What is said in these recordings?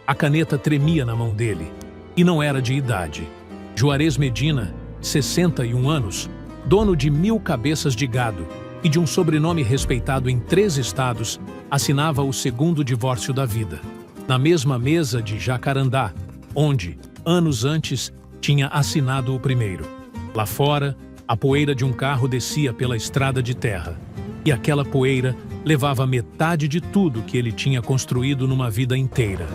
A caneta tremia na mão dele. E não era de idade. Juarez Medina, 61 anos, dono de 1000 cabeças de gado e de um sobrenome respeitado em 3 estados, assinava o segundo divórcio da vida. Na mesma mesa de Jacarandá, onde, anos antes, tinha assinado o primeiro. Lá fora, a poeira de um carro descia pela estrada de terra. E aquela poeira levava metade de tudo que ele tinha construído numa vida inteira.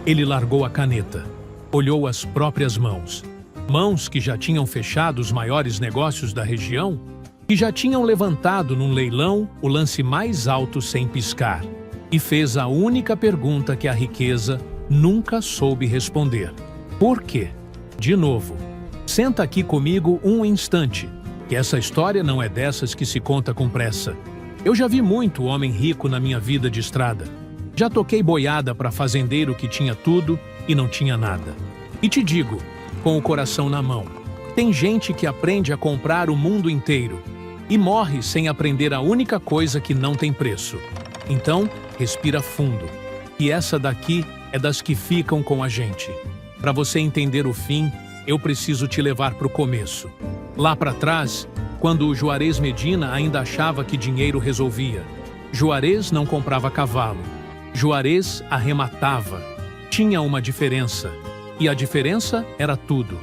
Ele largou a caneta, olhou as próprias mãos. Mãos que já tinham fechado os maiores negócios da região, que já tinham levantado num leilão o lance mais alto sem piscar. E fez a única pergunta que a riqueza nunca soube responder. Por quê? De novo, senta aqui comigo um instante, que essa história não é dessas que se conta com pressa. Eu já vi muito homem rico na minha vida de estrada. Já toquei boiada para fazendeiro que tinha tudo e não tinha nada. E te digo, com o coração na mão, tem gente que aprende a comprar o mundo inteiro e morre sem aprender a única coisa que não tem preço. Então, respira fundo. E essa daqui é das que ficam com a gente. Para você entender o fim, eu preciso te levar para o começo. Lá para trás, quando o Juarez Medina ainda achava que dinheiro resolvia. Juarez não comprava cavalo. Juarez arrematava. Tinha uma diferença. E a diferença era tudo.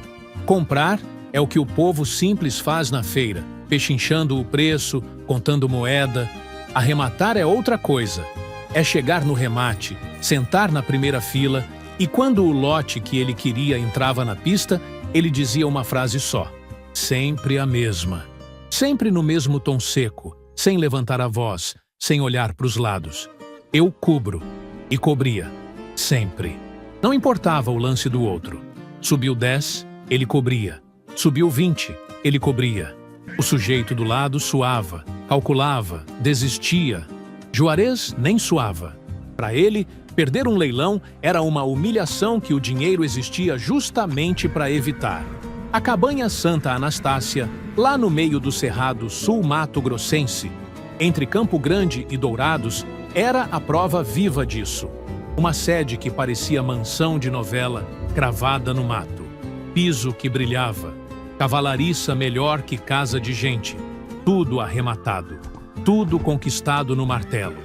Comprar é o que o povo simples faz na feira, pechinchando o preço, contando moeda. Arrematar é outra coisa. É chegar no remate, sentar na primeira fila e quando o lote que ele queria entrava na pista, ele dizia uma frase só. Sempre a mesma. Sempre no mesmo tom seco, sem levantar a voz, sem olhar para os lados. Eu cubro. E cobria. Sempre. Não importava o lance do outro. Subiu 10, ele cobria. Subiu 20, ele cobria. O sujeito do lado suava, calculava, desistia. Juarez nem suava. Para ele, perder um leilão era uma humilhação que o dinheiro existia justamente para evitar. A cabanha Santa Anastácia, lá no meio do cerrado sul-mato-grossense, entre Campo Grande e Dourados, era a prova viva disso. Uma sede que parecia mansão de novela, cravada no mato. Piso que brilhava. Cavalariça melhor que casa de gente. Tudo arrematado. Tudo conquistado no martelo.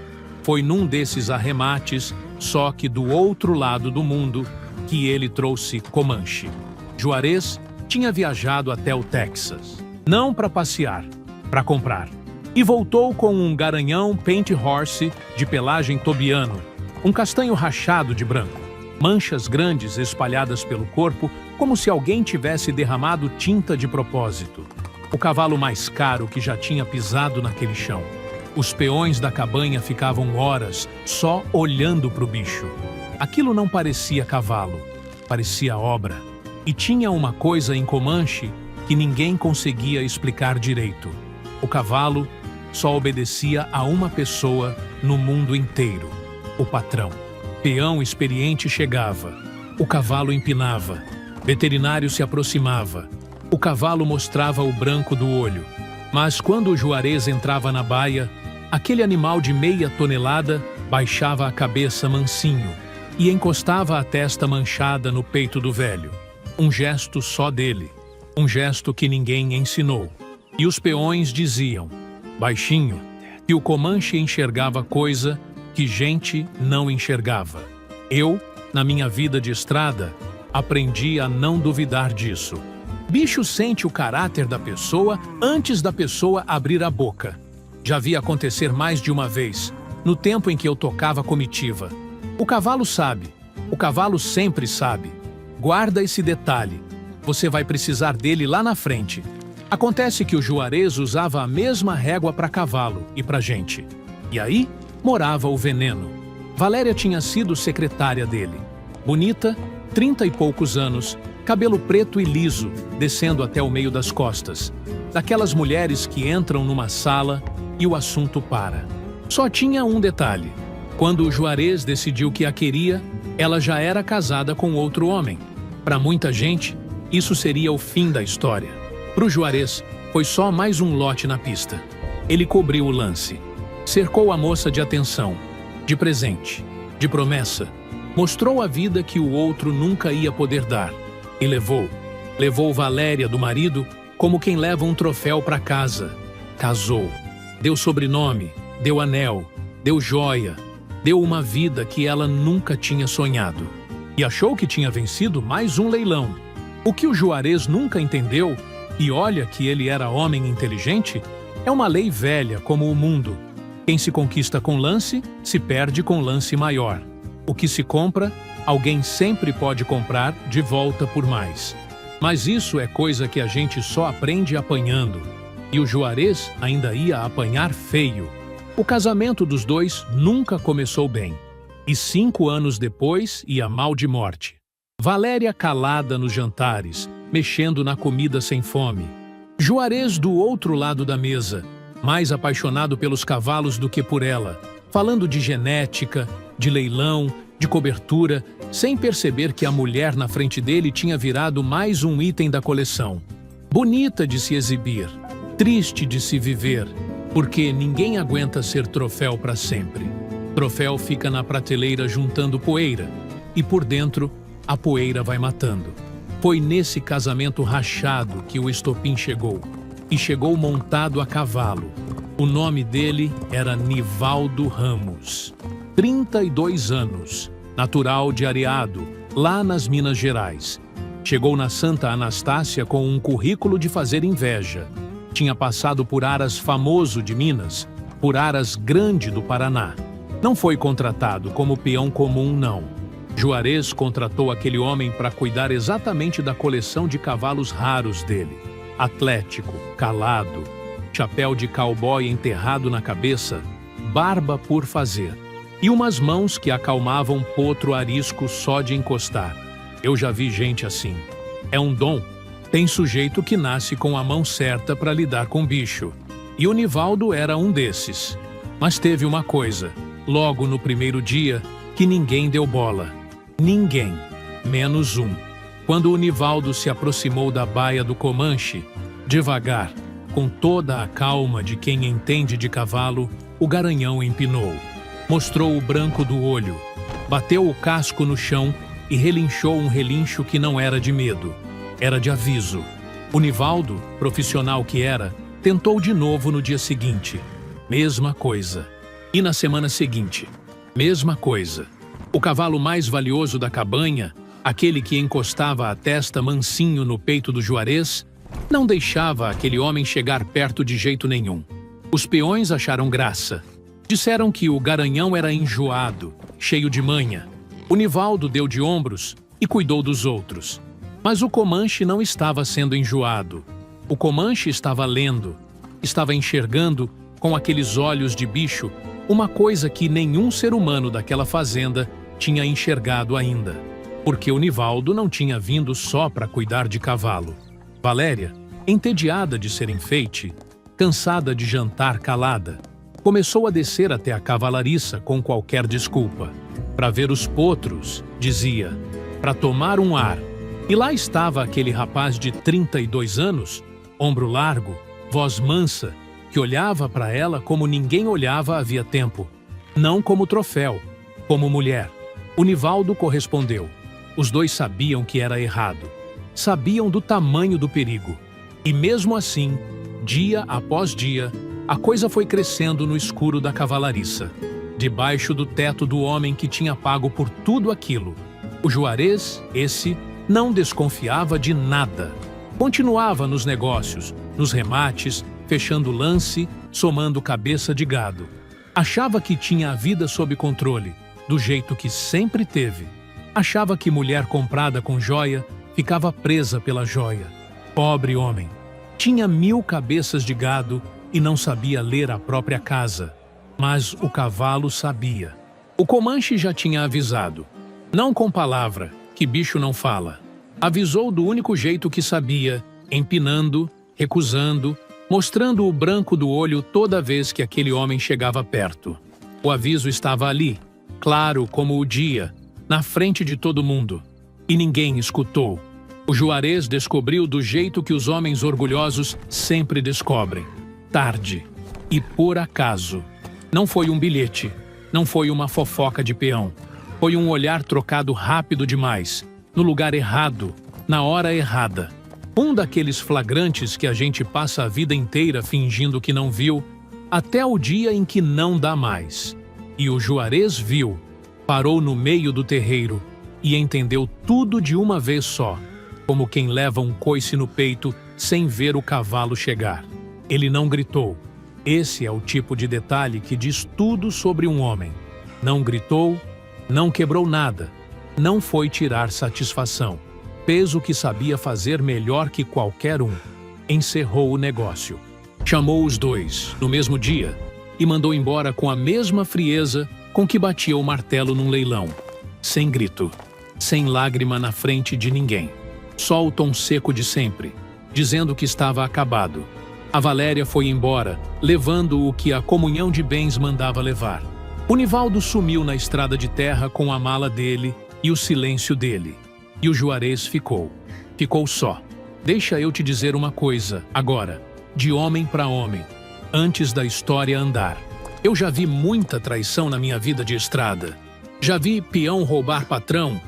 Foi num desses arremates, só que do outro lado do mundo, que ele trouxe Comanche. Juarez tinha viajado até o Texas. Não para passear, para comprar. E voltou com um garanhão Paint Horse de pelagem tobiano, um castanho rachado de branco, manchas grandes espalhadas pelo corpo, como se alguém tivesse derramado tinta de propósito. O cavalo mais caro que já tinha pisado naquele chão. Os peões da cabanha ficavam horas só olhando para o bicho. Aquilo não parecia cavalo, parecia obra. E tinha uma coisa em Comanche que ninguém conseguia explicar direito. O cavalo só obedecia a uma pessoa no mundo inteiro. O patrão. Peão experiente chegava. O cavalo empinava. Veterinário se aproximava. O cavalo mostrava o branco do olho. Mas quando o Juarez entrava na baia, aquele animal de meia tonelada baixava a cabeça mansinho e encostava a testa manchada no peito do velho. Um gesto só dele. Um gesto que ninguém ensinou. E os peões diziam, baixinho, que o Comanche enxergava coisa que gente não enxergava. Eu, na minha vida de estrada, aprendi a não duvidar disso. Bicho sente o caráter da pessoa antes da pessoa abrir a boca. Já vi acontecer mais de uma vez, no tempo em que eu tocava comitiva. O cavalo sabe. O cavalo sempre sabe. Guarda esse detalhe. Você vai precisar dele lá na frente. Acontece que o Juarez usava a mesma régua para cavalo e para gente. E aí morava o veneno. Valéria tinha sido secretária dele. Bonita, 30 e poucos anos, cabelo preto e liso, descendo até o meio das costas. Daquelas mulheres que entram numa sala e o assunto para. Só tinha um detalhe. Quando o Juarez decidiu que a queria, ela já era casada com outro homem. Para muita gente, isso seria o fim da história. Para o Juarez, foi só mais um lote na pista. Ele cobriu o lance. Cercou a moça de atenção, de presente, de promessa. Mostrou a vida que o outro nunca ia poder dar. E levou. Levou Valéria do marido como quem leva um troféu para casa. Casou. Deu sobrenome, deu anel, deu joia, deu uma vida que ela nunca tinha sonhado. E achou que tinha vencido mais um leilão. O que o Juarez nunca entendeu, e olha que ele era homem inteligente, é uma lei velha como o mundo. Quem se conquista com lance, se perde com lance maior. O que se compra, alguém sempre pode comprar de volta por mais. Mas isso é coisa que a gente só aprende apanhando. E o Juarez ainda ia apanhar feio. O casamento dos dois nunca começou bem. E 5 anos depois ia mal de morte. Valéria calada nos jantares, mexendo na comida sem fome. Juarez do outro lado da mesa, mais apaixonado pelos cavalos do que por ela, falando de genética, de leilão, de cobertura, sem perceber que a mulher na frente dele tinha virado mais um item da coleção. Bonita de se exibir, triste de se viver, porque ninguém aguenta ser troféu para sempre. Troféu fica na prateleira juntando poeira, e por dentro a poeira vai matando. Foi nesse casamento rachado que o estopim chegou, e chegou montado a cavalo. O nome dele era Nivaldo Ramos. 32 anos, natural de Areado, lá nas Minas Gerais. Chegou na Santa Anastácia com um currículo de fazer inveja. Tinha passado por Aras famoso de Minas, por Aras grande do Paraná. Não foi contratado como peão comum, não. Juarez contratou aquele homem para cuidar exatamente da coleção de cavalos raros dele. Atlético, calado, chapéu de cowboy enterrado na cabeça, barba por fazer. E umas mãos que acalmavam potro arisco só de encostar. Eu já vi gente assim. É um dom. Tem sujeito que nasce com a mão certa para lidar com bicho. E o Nivaldo era um desses. Mas teve uma coisa, logo no primeiro dia, que ninguém deu bola. Ninguém, menos um. Quando o Nivaldo se aproximou da baia do Comanche, devagar, com toda a calma de quem entende de cavalo, o garanhão empinou. Mostrou o branco do olho, bateu o casco no chão e relinchou um relincho que não era de medo, era de aviso. O Nivaldo, profissional que era, tentou de novo no dia seguinte. Mesma coisa. E na semana seguinte, mesma coisa. O cavalo mais valioso da cabanha, aquele que encostava a testa mansinho no peito do Juarez, não deixava aquele homem chegar perto de jeito nenhum. Os peões acharam graça. Disseram que o garanhão era enjoado, cheio de manha. O Nivaldo deu de ombros e cuidou dos outros. Mas o Comanche não estava sendo enjoado. O Comanche estava lendo, estava enxergando, com aqueles olhos de bicho, uma coisa que nenhum ser humano daquela fazenda tinha enxergado ainda. Porque o Nivaldo não tinha vindo só para cuidar de cavalo. Valéria, entediada de ser enfeite, cansada de jantar calada, começou a descer até a cavalariça com qualquer desculpa. Para ver os potros, dizia, para tomar um ar. E lá estava aquele rapaz de 32 anos, ombro largo, voz mansa, que olhava para ela como ninguém olhava havia tempo. Não como troféu, como mulher. O Nivaldo correspondeu. Os dois sabiam que era errado. Sabiam do tamanho do perigo. E mesmo assim, dia após dia, a coisa foi crescendo no escuro da cavalariça, debaixo do teto do homem que tinha pago por tudo aquilo. O Juarez, esse, não desconfiava de nada. Continuava nos negócios, nos remates, fechando lance, somando cabeça de gado. Achava que tinha a vida sob controle, do jeito que sempre teve. Achava que mulher comprada com joia ficava presa pela joia. Pobre homem. Tinha 1000 cabeças de gado e não sabia ler a própria casa. Mas o cavalo sabia. O Comanche já tinha avisado. Não com palavra, que bicho não fala. Avisou do único jeito que sabia, empinando, recusando, mostrando o branco do olho toda vez que aquele homem chegava perto. O aviso estava ali, claro como o dia, na frente de todo mundo. E ninguém escutou. O Juarez descobriu do jeito que os homens orgulhosos sempre descobrem. Tarde. E por acaso. Não foi um bilhete. Não foi uma fofoca de peão. Foi um olhar trocado rápido demais, no lugar errado, na hora errada. Um daqueles flagrantes que a gente passa a vida inteira fingindo que não viu, até o dia em que não dá mais. E o Juarez viu, parou no meio do terreiro e entendeu tudo de uma vez só, como quem leva um coice no peito sem ver o cavalo chegar. Ele não gritou. Esse é o tipo de detalhe que diz tudo sobre um homem. Não gritou, não quebrou nada, não foi tirar satisfação. Fez o que sabia fazer melhor que qualquer um. Encerrou o negócio. Chamou os dois, no mesmo dia, e mandou embora com a mesma frieza com que batia o martelo num leilão. Sem grito, sem lágrima na frente de ninguém. Só o tom seco de sempre, dizendo que estava acabado. A Valéria foi embora, levando o que a comunhão de bens mandava levar. O Nivaldo sumiu na estrada de terra com a mala dele e o silêncio dele. E o Juarez ficou. Ficou só. Deixa eu te dizer uma coisa, agora, de homem para homem, antes da história andar. Eu já vi muita traição na minha vida de estrada. Já vi peão roubar patrão.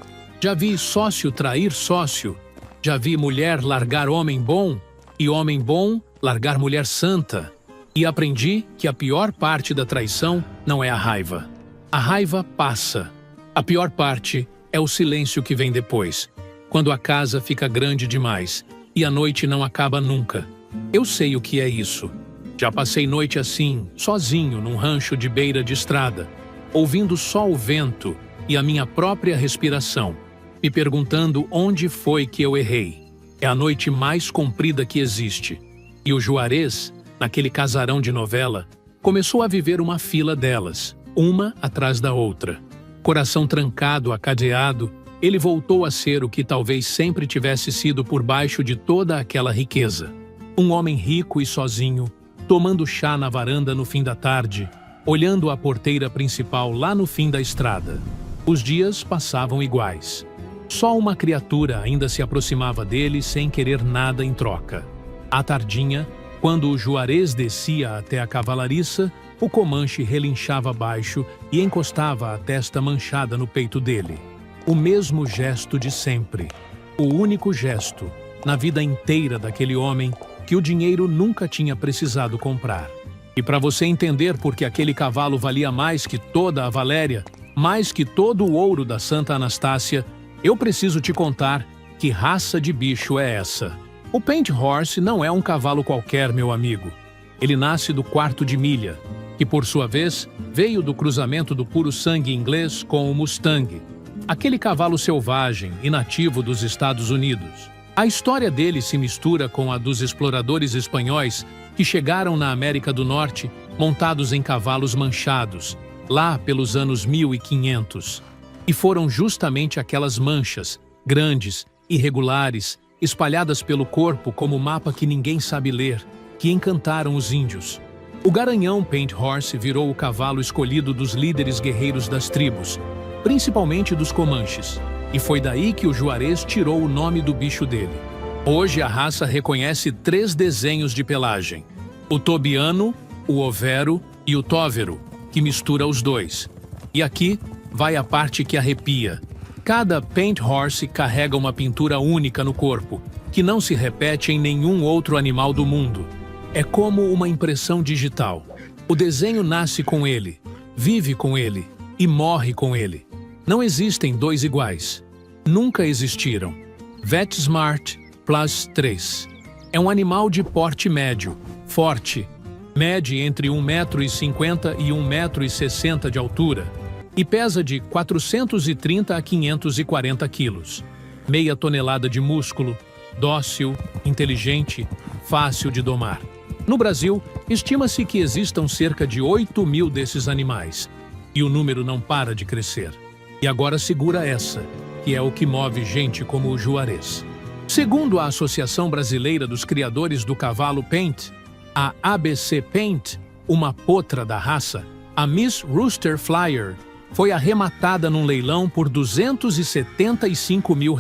Já vi sócio trair sócio. Já vi mulher largar homem bom e homem bom largar mulher santa. E aprendi que a pior parte da traição não é a raiva. A raiva passa. A pior parte é o silêncio que vem depois, quando a casa fica grande demais e a noite não acaba nunca. Eu sei o que é isso. Já passei noite assim, sozinho, num rancho de beira de estrada, ouvindo só o vento e a minha própria respiração, me perguntando onde foi que eu errei. É a noite mais comprida que existe. E o Juarez, naquele casarão de novela, começou a viver uma fila delas, uma atrás da outra. Coração trancado, acadeado, ele voltou a ser o que talvez sempre tivesse sido por baixo de toda aquela riqueza. Um homem rico e sozinho, tomando chá na varanda no fim da tarde, olhando a porteira principal lá no fim da estrada. Os dias passavam iguais. Só uma criatura ainda se aproximava dele sem querer nada em troca. À tardinha, quando o Juarez descia até a cavalariça, o Comanche relinchava baixo e encostava a testa manchada no peito dele. O mesmo gesto de sempre. O único gesto, na vida inteira daquele homem, que o dinheiro nunca tinha precisado comprar. E para você entender por que aquele cavalo valia mais que toda a Valéria, mais que todo o ouro da Santa Anastácia, eu preciso te contar que raça de bicho é essa. O Paint Horse não é um cavalo qualquer, meu amigo. Ele nasce do quarto de milha, que por sua vez veio do cruzamento do puro sangue inglês com o Mustang, aquele cavalo selvagem e nativo dos Estados Unidos. A história dele se mistura com a dos exploradores espanhóis que chegaram na América do Norte montados em cavalos manchados, lá pelos anos 1500. E foram justamente aquelas manchas, grandes, irregulares, espalhadas pelo corpo como mapa que ninguém sabe ler, que encantaram os índios. O garanhão Paint Horse virou o cavalo escolhido dos líderes guerreiros das tribos, principalmente dos Comanches, e foi daí que o Juarez tirou o nome do bicho dele. Hoje a raça reconhece 3 desenhos de pelagem: o tobiano, o overo e o tóvero, que mistura os dois. E aqui vai a parte que arrepia. Cada Paint Horse carrega uma pintura única no corpo, que não se repete em nenhum outro animal do mundo. É como uma impressão digital. O desenho nasce com ele, vive com ele e morre com ele. Não existem 2 iguais. Nunca existiram. VetSmart Plus 3. É um animal de porte médio, forte. Mede entre 1,50 m e 1,60 m de altura e pesa de 430 a 540 quilos. Meia tonelada de músculo, dócil, inteligente, fácil de domar. No Brasil, estima-se que existam cerca de 8.000 desses animais, e o número não para de crescer. E agora segura essa, que é o que move gente como o Juarez. Segundo a Associação Brasileira dos Criadores do Cavalo Paint, a ABC Paint, uma potra da raça, a Miss Rooster Flyer, foi arrematada num leilão por R$275 mil,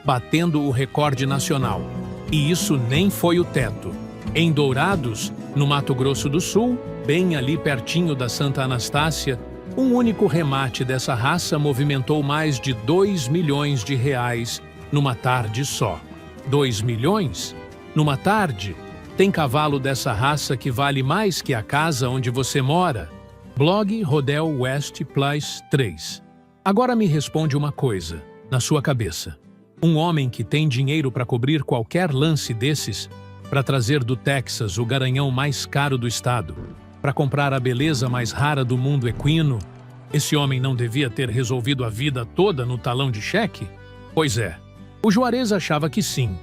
batendo o recorde nacional. E isso nem foi o teto. Em Dourados, no Mato Grosso do Sul, bem ali pertinho da Santa Anastácia, Um único remate dessa raça movimentou mais de 2 milhões de reais numa tarde só. 2 milhões? Numa tarde? Tem cavalo dessa raça que vale mais que a casa onde você mora? Blog Rodel West Plus 3. Agora me responde uma coisa, na sua cabeça. Um homem que tem dinheiro para cobrir qualquer lance desses, para trazer do Texas o garanhão mais caro do estado, para comprar a beleza mais rara do mundo equino, esse homem não devia ter resolvido a vida toda no talão de cheque? Pois é, o Juarez achava que sim.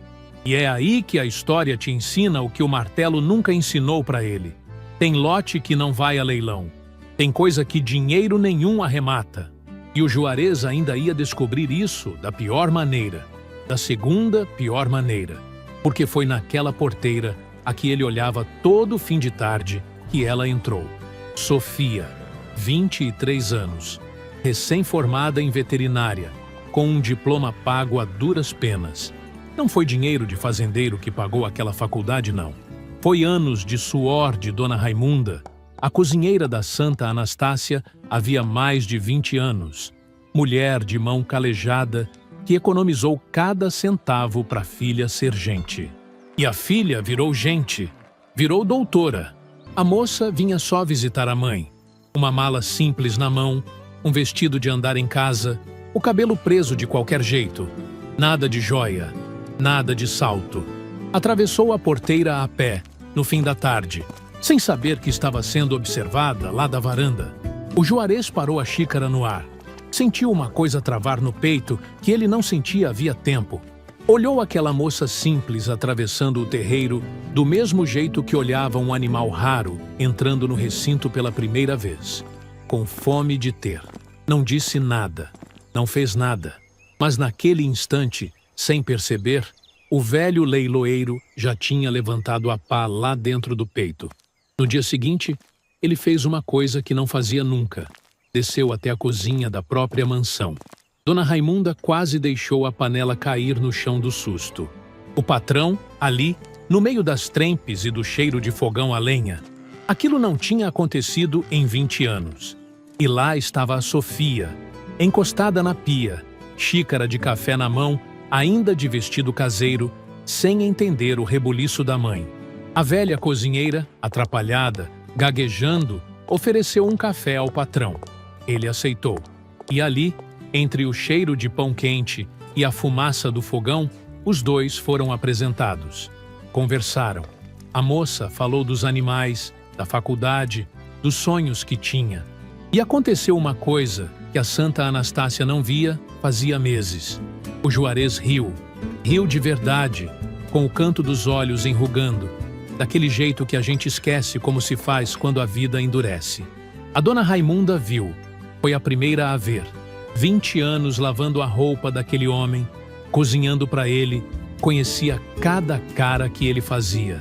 E é aí que a história te ensina o que o martelo nunca ensinou para ele. Tem lote que não vai a leilão. Tem coisa que dinheiro nenhum arremata. E o Juarez ainda ia descobrir isso da pior maneira. Da segunda pior maneira. Porque foi naquela porteira a que ele olhava todo fim de tarde que ela entrou. Sofia, 23 anos, recém-formada em veterinária, com um diploma pago a duras penas. Não foi dinheiro de fazendeiro que pagou aquela faculdade, não. Foi anos de suor de Dona Raimunda. A cozinheira da Santa Anastácia havia mais de 20 anos. Mulher de mão calejada que economizou cada centavo para a filha ser gente. E a filha virou gente, virou doutora. A moça vinha só visitar a mãe. Uma mala simples na mão, um vestido de andar em casa, o cabelo preso de qualquer jeito. Nada de joia, nada de salto. Atravessou a porteira a pé, no fim da tarde, sem saber que estava sendo observada lá da varanda. O Juarez parou a xícara no ar. Sentiu uma coisa travar no peito que ele não sentia havia tempo. Olhou aquela moça simples atravessando o terreiro do mesmo jeito que olhava um animal raro entrando no recinto pela primeira vez. Com fome de ter. Não disse nada, não fez nada. Mas naquele instante, sem perceber, o velho leiloeiro já tinha levantado a pá lá dentro do peito. No dia seguinte, ele fez uma coisa que não fazia nunca. Desceu até a cozinha da própria mansão. Dona Raimunda quase deixou a panela cair no chão do susto. O patrão, ali, no meio das trempes e do cheiro de fogão a lenha. Aquilo não tinha acontecido em 20 anos. E lá estava a Sofia, encostada na pia, xícara de café na mão, ainda de vestido caseiro, sem entender o rebuliço da mãe. A velha cozinheira, atrapalhada, gaguejando, ofereceu um café ao patrão. Ele aceitou. E ali, entre o cheiro de pão quente e a fumaça do fogão, os dois foram apresentados. Conversaram. A moça falou dos animais, da faculdade, dos sonhos que tinha. E aconteceu uma coisa que a Santa Anastácia não via fazia meses. O Juarez riu. Riu de verdade, com o canto dos olhos enrugando, daquele jeito que a gente esquece como se faz quando a vida endurece. A Dona Raimunda viu. Foi a primeira a ver. 20 anos lavando a roupa daquele homem, cozinhando para ele, conhecia cada cara que ele fazia.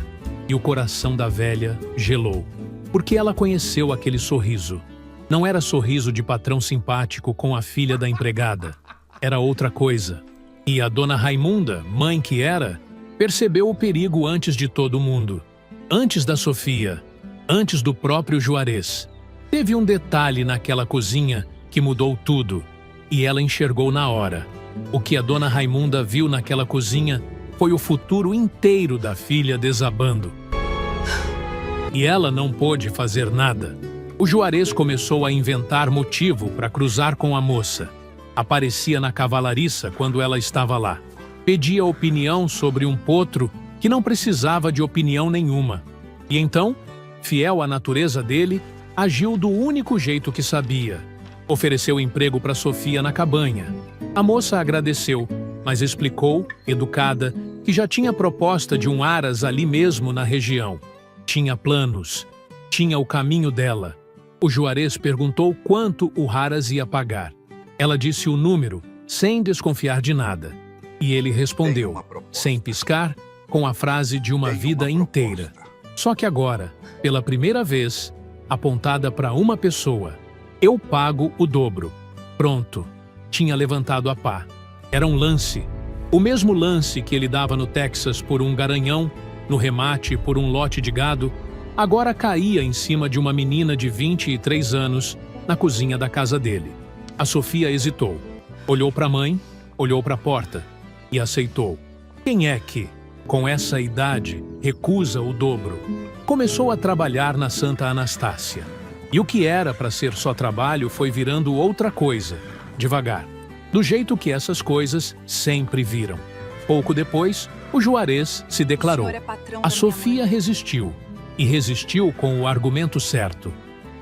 E o coração da velha gelou. Porque ela conheceu aquele sorriso. Não era sorriso de patrão simpático com a filha da empregada. Era outra coisa. E a Dona Raimunda, mãe que era, percebeu o perigo antes de todo mundo. Antes da Sofia, antes do próprio Juarez. Teve um detalhe naquela cozinha que mudou tudo. E ela enxergou na hora. O que a Dona Raimunda viu naquela cozinha foi o futuro inteiro da filha desabando. E ela não pôde fazer nada. O Juarez começou a inventar motivo para cruzar com a moça. Aparecia na cavalariça quando ela estava lá. Pedia opinião sobre um potro que não precisava de opinião nenhuma. E então, fiel à natureza dele, agiu do único jeito que sabia. Ofereceu emprego para Sofia na cabanha. A moça agradeceu, mas explicou, educada, que já tinha proposta de um aras ali mesmo na região. Tinha planos, tinha o caminho dela. O Juarez perguntou quanto o Haras ia pagar. Ela disse o número, sem desconfiar de nada. E ele respondeu, sem piscar, com a frase de uma vida inteira. Só que agora, pela primeira vez, apontada para uma pessoa. Eu pago o dobro. Pronto. Tinha levantado a pá. Era um lance. O mesmo lance que ele dava no Texas por um garanhão, no remate por um lote de gado, agora caía em cima de uma menina de 23 anos, na cozinha da casa dele. A Sofia hesitou. Olhou para a mãe, olhou para a porta e aceitou. Quem é que, com essa idade, recusa o dobro? Começou a trabalhar na Santa Anastácia. E o que era para ser só trabalho foi virando outra coisa, devagar, do jeito que essas coisas sempre viram. Pouco depois, o Juarez se declarou. A Sofia resistiu, e resistiu com o argumento certo.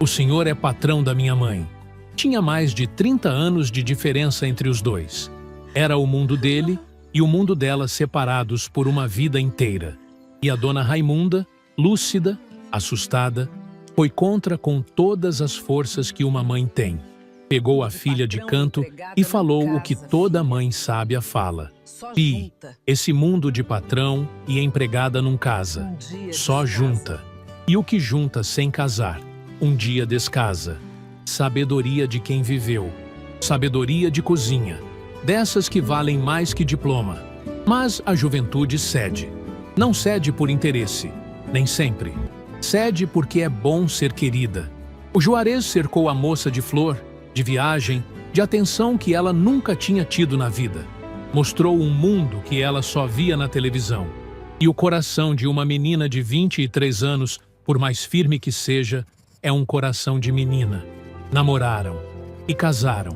O senhor é patrão da minha mãe. Tinha mais de 30 anos de diferença entre os dois. Era o mundo dele e o mundo dela separados por uma vida inteira. E a dona Raimunda, lúcida, assustada, foi contra com todas as forças que uma mãe tem. Pegou a filha de canto e falou o que toda mãe sábia fala. Pi, esse mundo de patrão e empregada não casa, só junta. E o que junta sem casar, um dia descasa. Sabedoria de quem viveu, sabedoria de cozinha, dessas que valem mais que diploma. Mas a juventude cede. Não cede por interesse, nem sempre. Cede porque é bom ser querida. O Juarez cercou a moça de flor, de viagem, de atenção que ela nunca tinha tido na vida. Mostrou um mundo que ela só via na televisão. E o coração de uma menina de 23 anos, por mais firme que seja, é um coração de menina. Namoraram e casaram,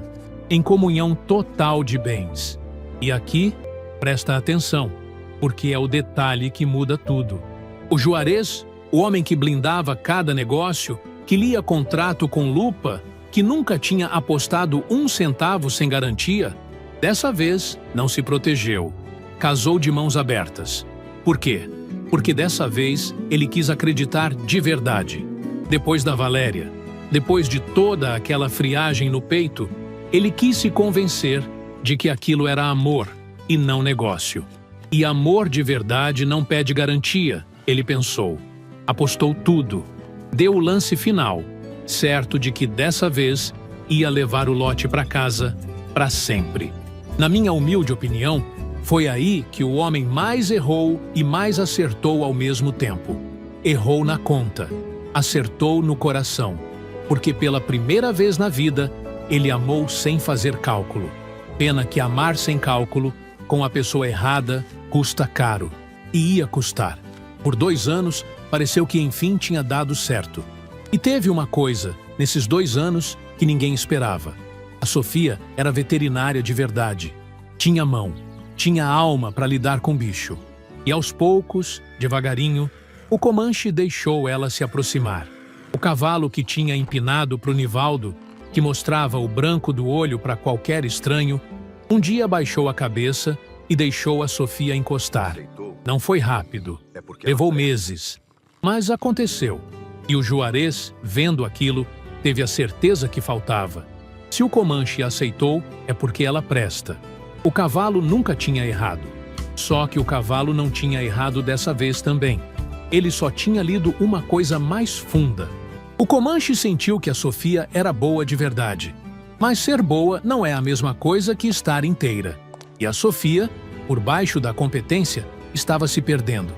em comunhão total de bens. E aqui, presta atenção, porque é o detalhe que muda tudo. O Juarez, o homem que blindava cada negócio, que lia contrato com lupa, que nunca tinha apostado 1 centavo sem garantia, dessa vez não se protegeu. Casou de mãos abertas. Por quê? Porque dessa vez ele quis acreditar de verdade. Depois da Valéria, depois de toda aquela friagem no peito, ele quis se convencer de que aquilo era amor e não negócio. E amor de verdade não pede garantia, ele pensou. Apostou tudo. Deu o lance final, certo de que dessa vez ia levar o lote para casa para sempre. Na minha humilde opinião, foi aí que o homem mais errou e mais acertou ao mesmo tempo. Errou na conta, acertou no coração, porque pela primeira vez na vida, ele amou sem fazer cálculo. Pena que amar sem cálculo, com a pessoa errada, custa caro. E ia custar. Por 2 anos, pareceu que enfim tinha dado certo. E teve uma coisa, nesses 2 anos, que ninguém esperava. A Sofia era veterinária de verdade. Tinha mão, tinha alma para lidar com bicho. E aos poucos, devagarinho, o Comanche deixou ela se aproximar. O cavalo que tinha empinado para o Nivaldo, que mostrava o branco do olho para qualquer estranho, um dia baixou a cabeça e deixou a Sofia encostar. Não foi rápido, levou meses, mas aconteceu. E o Juarez, vendo aquilo, teve a certeza que faltava. Se o Comanche aceitou, é porque ela presta. O cavalo nunca tinha errado. Só que o cavalo não tinha errado dessa vez também. Ele só tinha lido uma coisa mais funda. O Comanche sentiu que a Sofia era boa de verdade. Mas ser boa não é a mesma coisa que estar inteira. E a Sofia, por baixo da competência, estava se perdendo.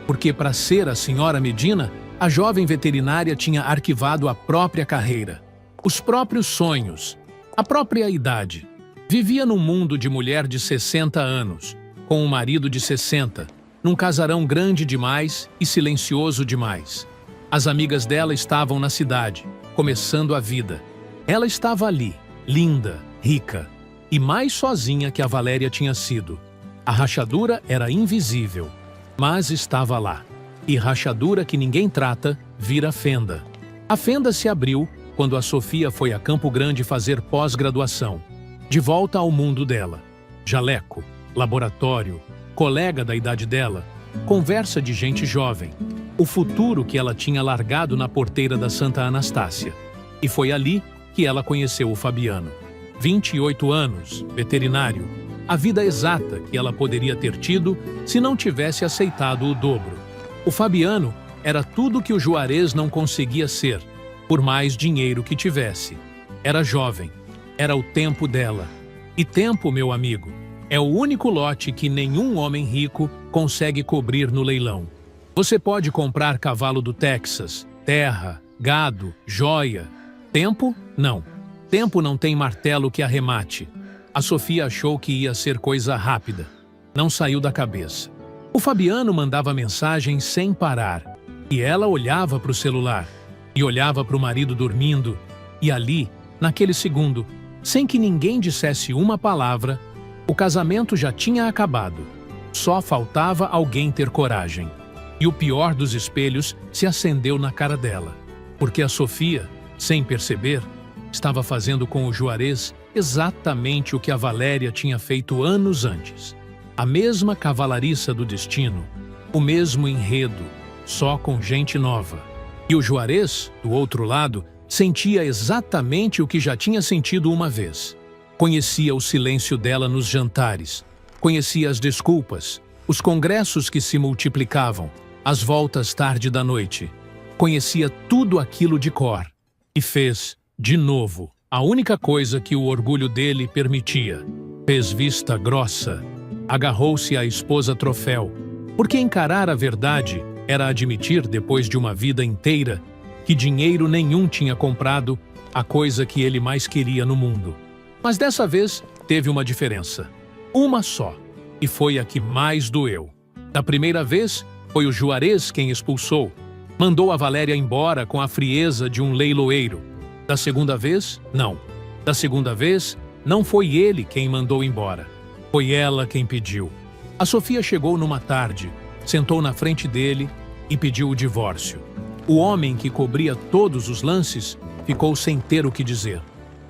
Porque para ser a senhora Medina, a jovem veterinária tinha arquivado a própria carreira, os próprios sonhos, a própria idade. Vivia num mundo de mulher de 60 anos, com um marido de 60, num casarão grande demais e silencioso demais. As amigas dela estavam na cidade, começando a vida. Ela estava ali, linda, rica, e mais sozinha que a Valéria tinha sido. A rachadura era invisível, mas estava lá. E rachadura que ninguém trata, vira fenda. A fenda se abriu quando a Sofia foi a Campo Grande fazer pós-graduação. De volta ao mundo dela. Jaleco, laboratório, colega da idade dela, conversa de gente jovem. O futuro que ela tinha largado na porteira da Santa Anastácia. E foi ali que ela conheceu o Fabiano. 28 anos, veterinário. A vida exata que ela poderia ter tido se não tivesse aceitado o dobro. O Fabiano era tudo que o Juarez não conseguia ser, por mais dinheiro que tivesse. Era jovem, era o tempo dela. E tempo, meu amigo, é o único lote que nenhum homem rico consegue cobrir no leilão. Você pode comprar cavalo do Texas, terra, gado, joia, Tempo? Não. Tempo não tem martelo que arremate. A Sofia achou que ia ser coisa rápida. Não saiu da cabeça. O Fabiano mandava mensagem sem parar. E ela olhava para o celular. E olhava para o marido dormindo. E ali, naquele segundo, sem que ninguém dissesse uma palavra, o casamento já tinha acabado. Só faltava alguém ter coragem. E o pior dos espelhos se acendeu na cara dela. Porque a Sofia, sem perceber, estava fazendo com o Juarez exatamente o que a Valéria tinha feito anos antes. A mesma cavalariça do destino, o mesmo enredo, só com gente nova. E o Juarez, do outro lado, sentia exatamente o que já tinha sentido uma vez. Conhecia o silêncio dela nos jantares, conhecia as desculpas, os congressos que se multiplicavam, as voltas tarde da noite. Conhecia tudo aquilo de cor e fez, de novo, a única coisa que o orgulho dele permitia. Fez vista grossa. Agarrou-se à esposa troféu, porque encarar a verdade era admitir, depois de uma vida inteira, que dinheiro nenhum tinha comprado a coisa que ele mais queria no mundo. Mas dessa vez teve uma diferença. Uma só. E foi a que mais doeu. Da primeira vez, foi o Juarez quem expulsou. Mandou a Valéria embora com a frieza de um leiloeiro. Da segunda vez, não. Da segunda vez, não foi ele quem mandou embora. Foi ela quem pediu. A Sofia chegou numa tarde, sentou na frente dele e pediu o divórcio. O homem que cobria todos os lances ficou sem ter o que dizer.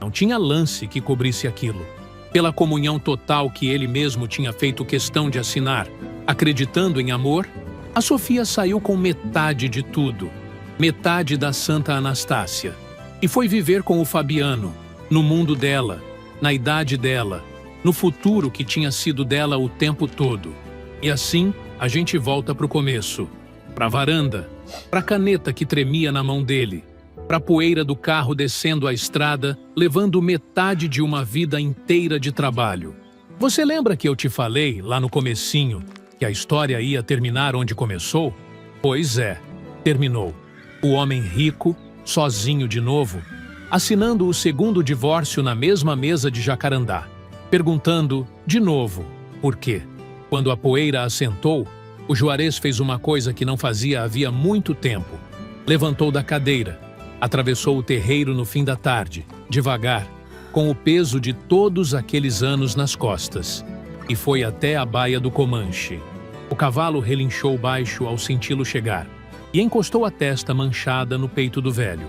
Não tinha lance que cobrisse aquilo. Pela comunhão total que ele mesmo tinha feito questão de assinar, acreditando em amor, a Sofia saiu com metade de tudo, metade da Santa Anastácia, e foi viver com o Fabiano, no mundo dela, na idade dela, no futuro que tinha sido dela o tempo todo. E assim, a gente volta pro começo, pra varanda, pra caneta que tremia na mão dele, pra poeira do carro descendo a estrada, levando metade de uma vida inteira de trabalho. Você lembra que eu te falei, lá no comecinho, que a história ia terminar onde começou? Pois é, terminou. O homem rico, sozinho de novo, assinando o segundo divórcio na mesma mesa de Jacarandá, perguntando, de novo, por quê? Quando a poeira assentou, o Juarez fez uma coisa que não fazia havia muito tempo. Levantou da cadeira, atravessou o terreiro no fim da tarde, devagar, com o peso de todos aqueles anos nas costas, e foi até a baia do Comanche. O cavalo relinchou baixo ao senti-lo chegar, e encostou a testa manchada no peito do velho.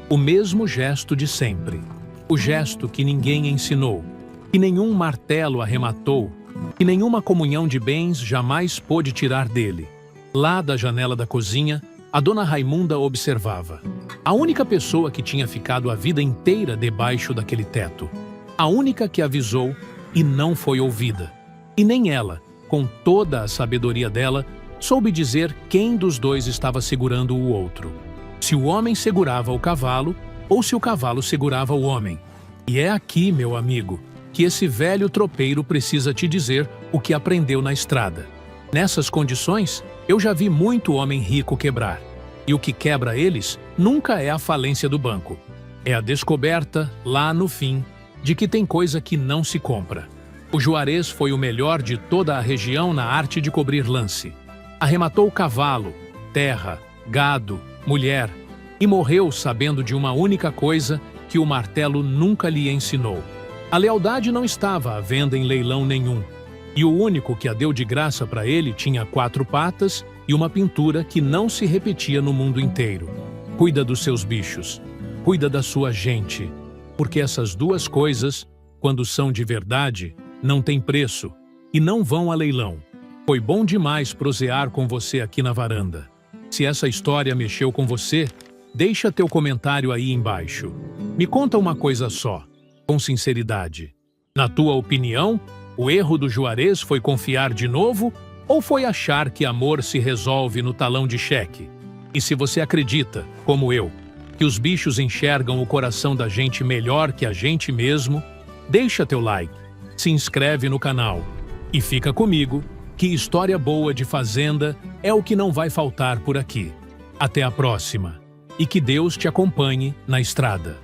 O mesmo gesto de sempre. O gesto que ninguém ensinou, que nenhum martelo arrematou, que nenhuma comunhão de bens jamais pôde tirar dele. Lá da janela da cozinha, a dona Raimunda observava. A única pessoa que tinha ficado a vida inteira debaixo daquele teto. A única que avisou e não foi ouvida. E nem ela, com toda a sabedoria dela, soube dizer quem dos dois estava segurando o outro. Se o homem segurava o cavalo ou se o cavalo segurava o homem. E é aqui, meu amigo, que esse velho tropeiro precisa te dizer o que aprendeu na estrada. Nessas condições, eu já vi muito homem rico quebrar. E o que quebra eles nunca é a falência do banco. É a descoberta, lá no fim, de que tem coisa que não se compra. O Juarez foi o melhor de toda a região na arte de cobrir lance. Arrematou cavalo, terra, gado, mulher, e morreu sabendo de uma única coisa que o martelo nunca lhe ensinou. A lealdade não estava à venda em leilão nenhum, e o único que a deu de graça para ele tinha 4 patas e uma pintura que não se repetia no mundo inteiro. Cuida dos seus bichos, cuida da sua gente, porque essas duas coisas, quando são de verdade, não têm preço e não vão a leilão. Foi bom demais prosear com você aqui na varanda. Se essa história mexeu com você, deixa teu comentário aí embaixo. Me conta uma coisa só, com sinceridade. Na tua opinião, o erro do Juarez foi confiar de novo ou foi achar que amor se resolve no talão de cheque? E se você acredita, como eu, que os bichos enxergam o coração da gente melhor que a gente mesmo, deixa teu like, se inscreve no canal e fica comigo, que história boa de fazenda é o que não vai faltar por aqui. Até a próxima e que Deus te acompanhe na estrada.